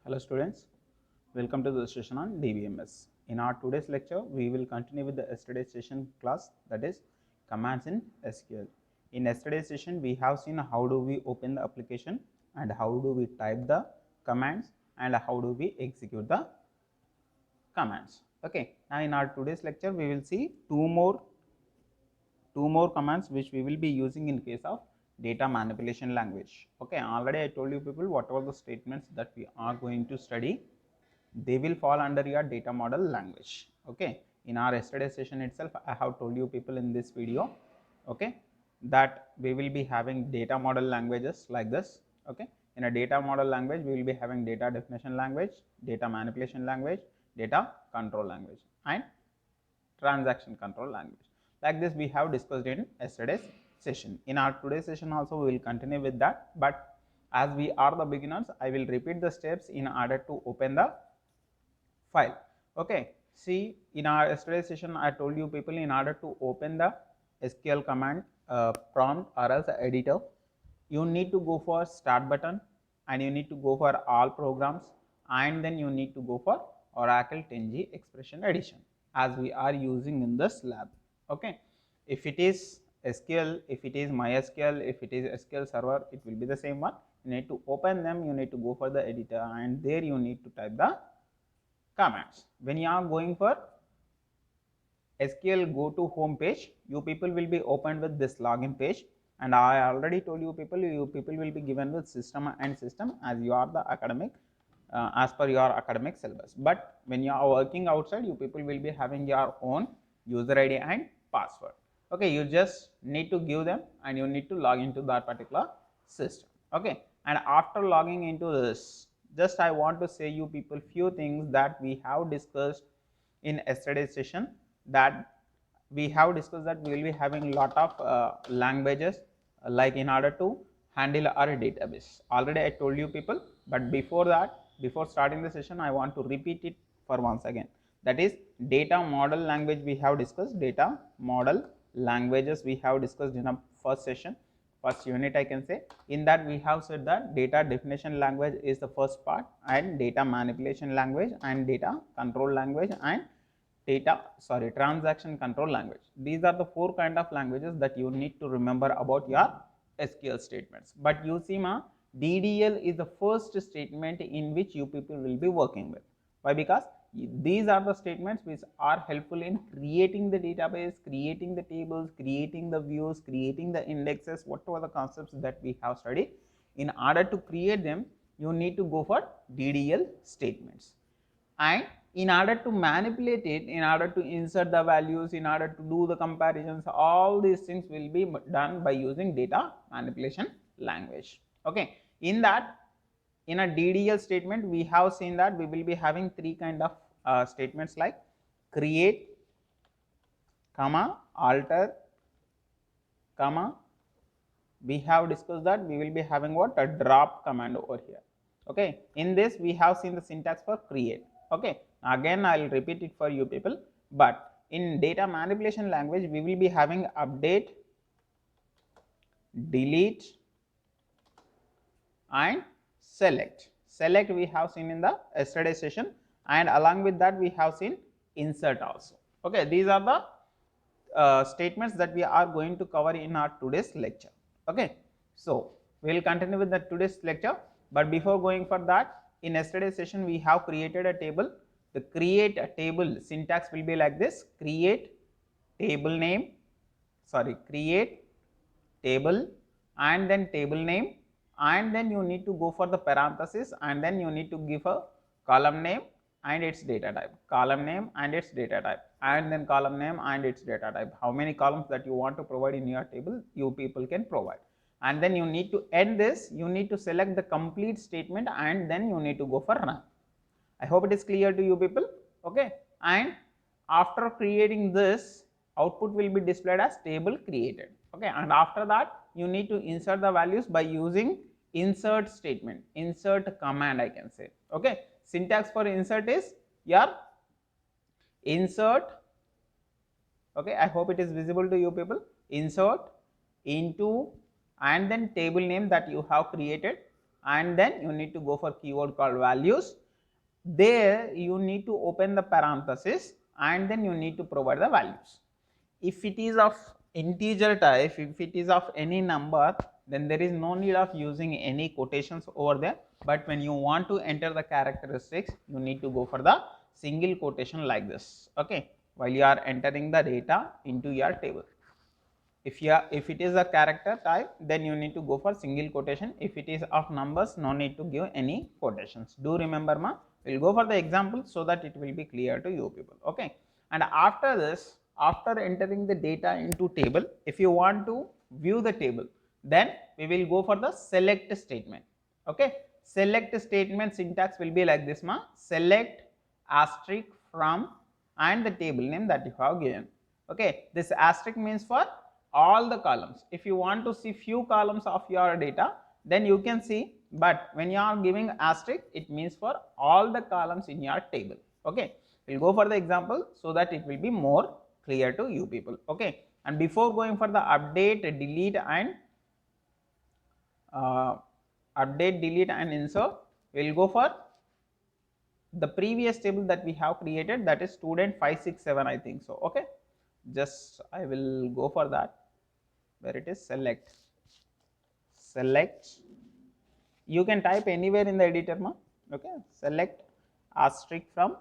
Hello students, welcome to the session on DBMS. In our today's lecture, we will continue with the yesterday's session class, that is commands in SQL. In yesterday's session, we have seen how do we open the application and how do we type the commands and how do we execute the commands. Okay, now in our today's lecture, we will see two more commands which we will be using in case of data manipulation language. Okay, already I told you people whatever the statements that we are going to study, they will fall under your data model language. Okay, in our yesterday session itself, I have told you people in this video, okay, that we will be having data model languages like this. Okay, in a data model language, we will be having data definition language, data manipulation language, data control language, and transaction control language. Like this we have discussed in yesterday's session. In our today's session also we will continue with that, but as we are the beginners, I will repeat the steps in order to open the file. Okay, see, in our yesterday's session I told you people, in order to open the SQL command prompt or else editor, you need to go for start button and you need to go for all programs, and then you need to go for Oracle 10G expression edition as we are using in this lab. Okay, if it is SQL, if it is MySQL, if it is SQL server, it will be the same one. You need to open them, you need to go for the editor, and there you need to type the commands. When you are going for SQL go to home page, you people will be opened with this login page, and I already told you people will be given with system and system as you are the academic as per your academic syllabus. But when you are working outside, you people will be having your own user ID and password. Okay, you just need to give them and you need to log into that particular system. Okay, and after logging into this, just I want to say you people few things that we have discussed in yesterday's session, that we have discussed that we will be having lot of languages like in order to handle our database. Already I told you people, but before that, before starting the session, I want to repeat it for once again. That is data model language we have discussed, data model languages we have discussed in a first session, first unit I can say. In that we have said that data definition language is the first part, and data manipulation language, and data control language, and transaction control language. These are the four kind of languages that you need to remember about your SQL statements. But you see ma, DDL is the first statement in which you people will be working with. Why? Because these are the statements which are helpful in creating the database, creating the tables, creating the views, creating the indexes, whatever the concepts that we have studied. In order to create them, you need to go for DDL statements. And in order to manipulate it, in order to insert the values, in order to do the comparisons, all these things will be done by using data manipulation language. Okay, in that, in a DDL statement, we have seen that we will be having three kind of statements like create, comma, alter, comma. We have discussed that we will be having what, a drop command over here. Okay, in this we have seen the syntax for create. Okay, again I will repeat it for you people, but in data manipulation language we will be having update, delete, and select. Select we have seen in the yesterday session, and along with that we have seen insert also. Okay, these are the statements that we are going to cover in our today's lecture. Okay, so we will continue with the today's lecture, but before going for that, in yesterday's session we have created a table. The create a table syntax will be like this: create table name, create table, and then table name, and then you need to go for the parenthesis, and then you need to give a column name and its data type, column name and its data type, and then column name and its data type. How many columns that you want to provide in your table, you people can provide. And then you need to end this, you need to select the complete statement, and then you need to go for run. I hope it is clear to you people. Okay, and after creating this, output will be displayed as table created. Okay, and after that you need to insert the values by using insert statement, insert command I can say. Okay, syntax for insert is your insert. Okay, I hope it is visible to you people. Insert into, and then table name that you have created, and then you need to go for keyword called values. There you need to open the parenthesis and then you need to provide the values. If it is of integer type, if it is of any number, then there is no need of using any quotations over there, but when you want to enter the characteristics, you need to go for the single quotation like this, okay, while you are entering the data into your table. If it is a character type, then you need to go for single quotation. If it is of numbers, no need to give any quotations. Do remember, ma? We'll go for the example so that it will be clear to you people, okay. And after this, after entering the data into table, if you want to view the table, then we will go for the select statement, okay. Select statement syntax will be like this, ma. Select asterisk from and the table name that you have given, okay. This asterisk means for all the columns. If you want to see few columns of your data, then you can see, but when you are giving asterisk, it means for all the columns in your table, okay. We'll go for the example so that it will be more clear to you people, okay. And before going for the update, delete and insert, we'll go for the previous table that we have created, that is student 567, I think so, okay. Just I will go for that, where it is select. You can type anywhere in the editor, ma, okay. Select asterisk from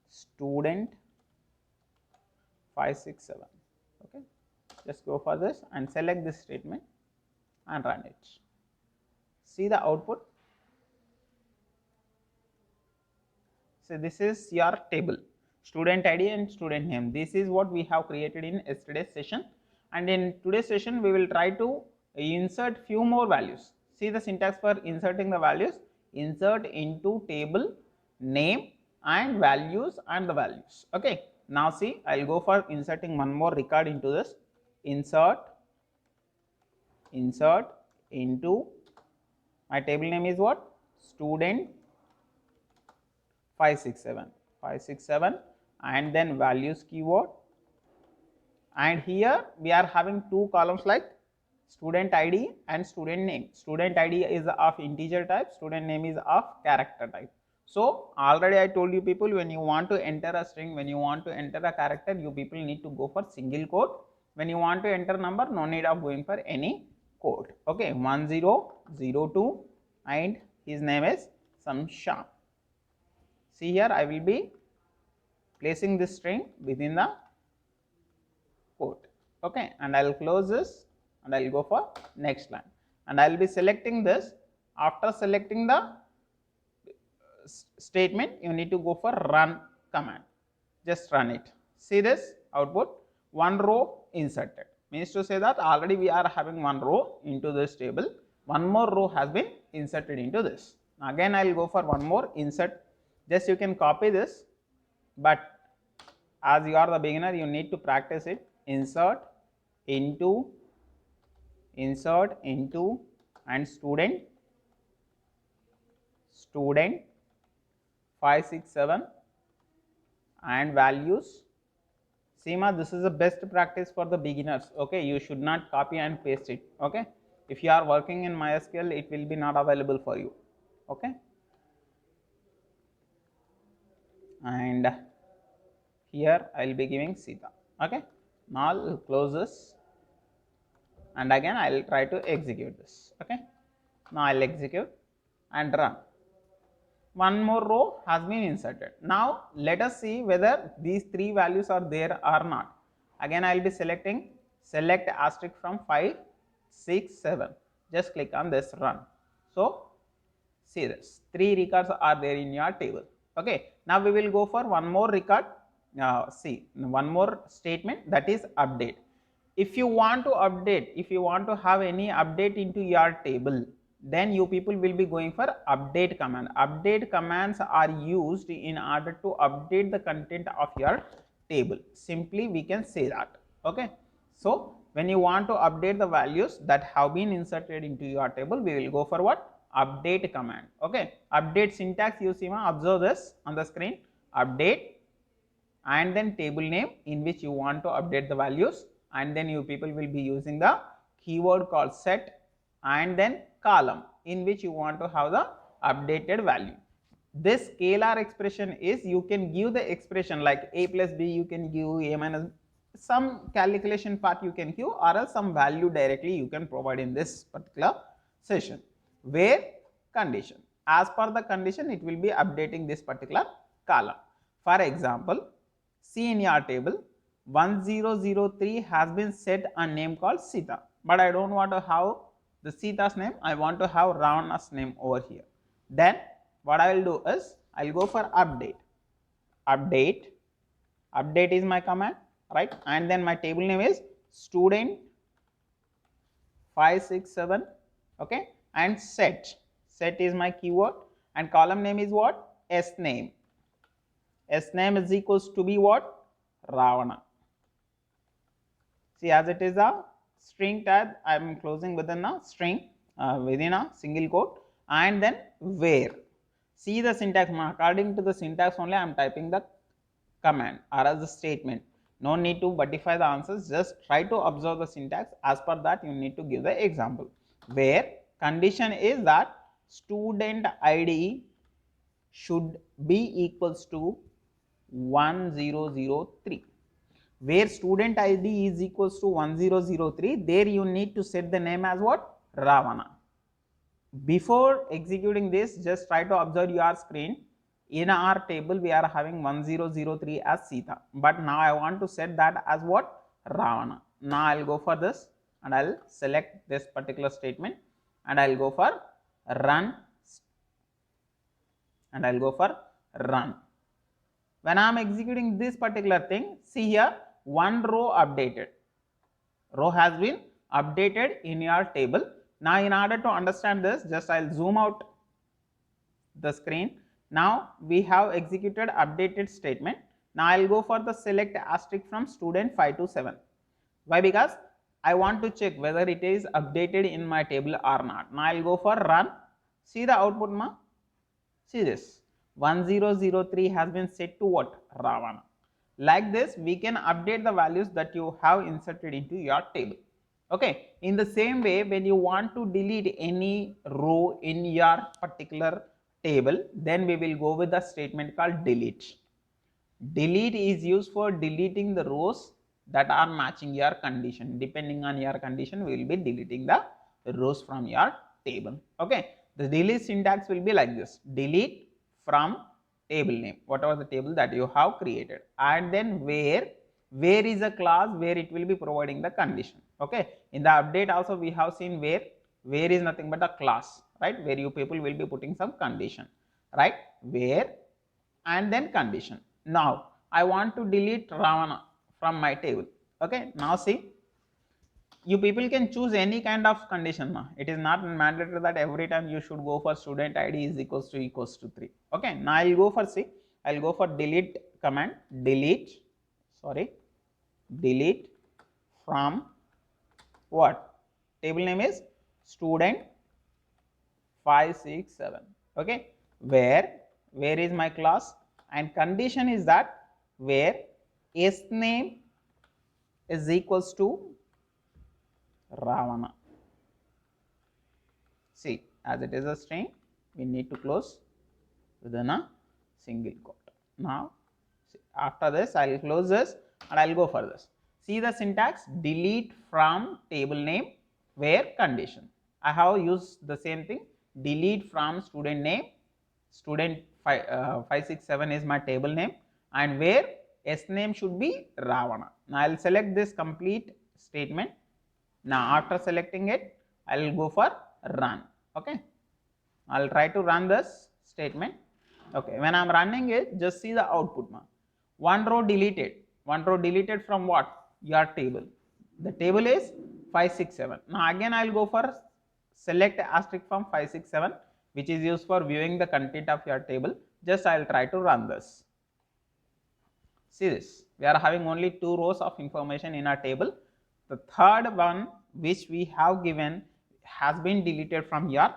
student 567, okay. Just go for this and select this statement and run it. See the output. So this is your table, student ID and student name. This is what we have created in yesterday's session, and in today's session we will try to insert few more values. See the syntax for inserting the values. Insert into table name and values and the values, okay. Now see, I will go for inserting one more record into this. Insert into my table name is what? Student 567 and then values keyword, and here we are having two columns like student ID and student name. Student ID is of integer type, student name is of character type. So already I told you people, when you want to enter a string, when you want to enter a character, you people need to go for single quote. When you want to enter number, no need of going for any quote, okay. 1002 and his name is Samsham. See here, I will be placing this string within the quote, okay, and I will close this and I will go for next line, and I will be selecting this. After selecting the statement, you need to go for run command. Just run it. See this output, one row inserted, means to say that already we are having one row into this table, one more row has been inserted into this. Again I will go for one more insert. Just you can copy this, but as you are the beginner, you need to practice it. Insert into and student 567 and values. See ma, this is the best practice for the beginners, okay. You should not copy and paste it, okay. If you are working in MySQL, it will be not available for you, okay. And here I will be giving Sita, okay. Now I will close this and again I will try to execute this, okay. Now I will execute and run. One more row has been inserted. Now let us see whether these three values are there or not. Again I will be selecting select asterisk from 567. Just click on this run. So see this, three records are there in your table, okay. Now we will go for one more record. See, one more statement, that is update. If you want to update, if you want to have any update into your table, then you people will be going for update command. Update commands are used in order to update the content of your table. Simply we can say that, okay. So when you want to update the values that have been inserted into your table, we will go for what? Update command, okay. Update syntax, you see, observe this on the screen. Update and then table name in which you want to update the values, and then you people will be using the keyword called set and then column in which you want to have the updated value. This scalar expression is, you can give the expression like a plus b, you can give a minus, some calculation part you can give, or else some value directly you can provide in this particular session. Where condition, as per the condition it will be updating this particular column. For example, see in your table 1003 has been set a name called Sita, but I don't want to have the Sita's name, I want to have Ravana's name over here. Then what I will do is, I will go for update. Update is my command, right? And then my table name is student 567, okay? And set is my keyword, and column name is what? Sname. Sname is equals to be what? Ravana. See, as it is a string tag, I am closing within a string, within a single quote, and then where. See the syntax, according to the syntax only I am typing the command or as a statement. No need to verify the answers, just try to observe the syntax. As per that you need to give the example. Where condition is that student ID should be equals to 1003. Where student ID is equals to 1003, there you need to set the name as what? Ravana. Before executing this, just try to observe your screen. In our table we are having 1003 as Sita, but now I want to set that as what? Ravana. Now I will go for this and I will select this particular statement and I will go for run, and I will go for run. When I am executing this particular thing, see here, one row updated, row has been updated in your table. Now in order to understand this, just I will zoom out the screen. Now we have executed updated statement. Now I will go for the select asterisk from student 527. Why? Because I want to check whether it is updated in my table or not. Now I will go for run. See the output ma? See this, 1003 has been set to what? Ravana. Like this we can update the values that you have inserted into your table. Okay, in the same way, when you want to delete any row in your particular table, then we will go with the statement called delete. Delete is used for deleting the rows that are matching your condition. Depending on your condition, we will be deleting the rows from your table. Okay, the delete syntax will be like this: delete from table name, whatever the table that you have created, and then where is a class where it will be providing the condition. Okay, in the update also we have seen where is nothing but a class, right, where you people will be putting some condition, right, where and then condition. Now I want to delete Ravana from my table. Okay, now see, you people can choose any kind of condition. It is not mandatory that every time you should go for student ID is equals to 3. Okay, now I will go for, see, I will go for delete command, delete from what? Table name is student 567. Okay, where is my class, and condition is that where Sname is equals to Ravana. See, as it is a string, we need to close within a single quote. Now see, after this I will close this and I will go for this. See the syntax, delete from table name where condition. I have used the same thing, delete from student name, student 567 is my table name, and where Sname should be Ravana. Now I will select this complete statement. Now after selecting it, I will go for run. Okay, I will try to run this statement. Okay, when I am running it, just see the output. One row deleted from what? Your table. The table is 567. Now again I will go for select asterisk from 567, which is used for viewing the content of your table. Just I will try to run this. See this, we are having only 2 rows of information in our table. The third one which we have given has been deleted from your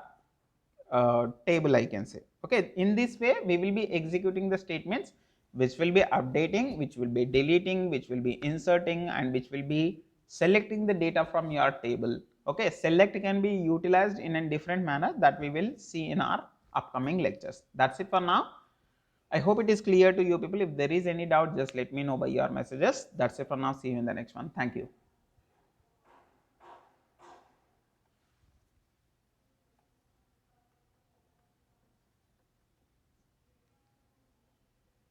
table, I can say. Okay, in this way we will be executing the statements which will be updating, which will be deleting, which will be inserting, and which will be selecting the data from your table. Okay, select can be utilized in a different manner that we will see in our upcoming lectures. That's it for now. I hope it is clear to you people. If there is any doubt, just let me know by your messages. That's it for now. See you in the next one. Thank you.